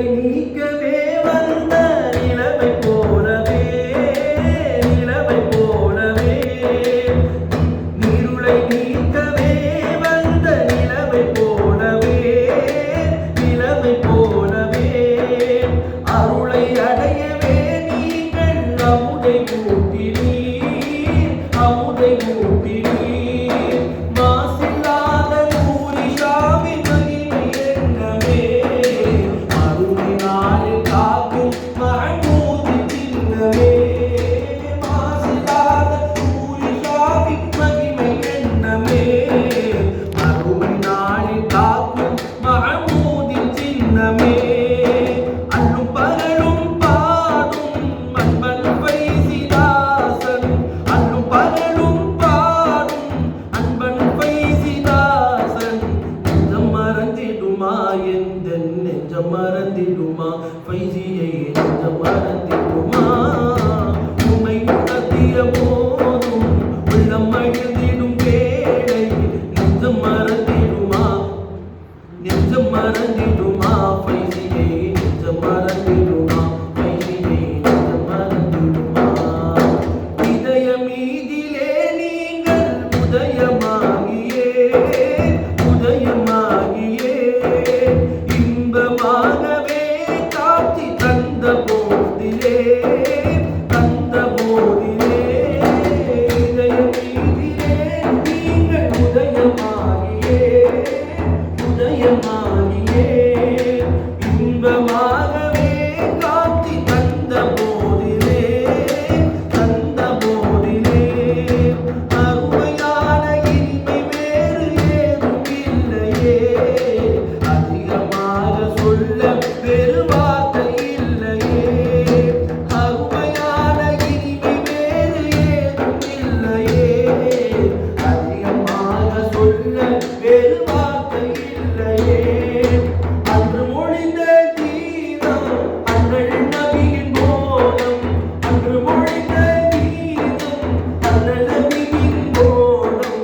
நீக்கவே வந்த நிலவை போலவே நிலவை போலவே நீருளை நீக்கவே வந்த நிலவை போலவே நிலவை போலவே அருளை அடையவே நீங்கள் அமுதை ஊட்டினீர் அமுதை ஊட்டினீர் மாசில்லாத நூரிஷாவி மகிமை எண்ணமே அருளினாலே காக்கும் மஹமூதி சின்னமே மாசில்லாத நூரிஷாவி மகிமை எண்ணமே அருளினாலே காக்கும் மஹமூதி சின்னமே அல்லும் பகலும் பாடும் அன்பன் பைசிதாசன் அல்லும் பகலும் பாடும் அன்பன் பைசிதாசன் நெஞ்சம் மறந்திடுமா எந்த நெஞ்சம் மறந்திடுமா பைசியை நெஞ்சம் மறந்திடுமா உண்மை உணர்த்திய போதும் உள்ளம் மகிழ்ந்திடும் வேளை நெஞ்சம் மறந்திடுமா நெஞ்சம் மறந்திடுமா பைசியை நெஞ்சம் மறந்திடுமா பைசியை நெஞ்சம் மறந்திடுமா இதயமீதிலே நீங்கள் உதயமாகியே உதயமாகியே இன்பமாகவே காட்சி தந்த போதிலே தந்த போதிலே இதயமீதிலே நீங்கள் உதயமாகியே உதயமாகியே இன்பமாகவே காட்சி தந்த போதிலே தந்த போதிலே அருமையான இனிமை வேறு ஏதும் இல்லையே அதிகமாக சொல்ல வேறு வார்த்தை இல்லையே அருமையான இனிமை வேறு ஏதும் இல்லையே அதிகமாக சொல்ல வேறு வார்த்தை இல்லையே அன்று மொழிந்த கீதம் அண்ணல் நபியின் போலம் அன்று மொழிந்த கீதம் அண்ணல் நபியின் போலம்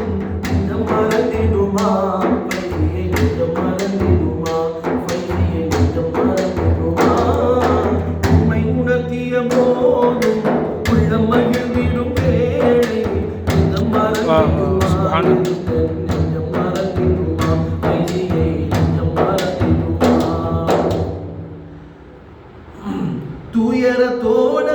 நெஞ்சம் மறந்திடுமா பைசியை நெஞ்சம் மறந்திடுமா பைசியை நெஞ்சம் மறந்திடுமா உண்மை உணர்த்திய போதும் உள்ளம் மகிழ்ந்திடும் வேளை நெஞ்சம் மறந்திடுமா நெஞ்சம் மறந்திடுமா பைசியை நெஞ்சம் மறந்திடுமா துயரத்தோட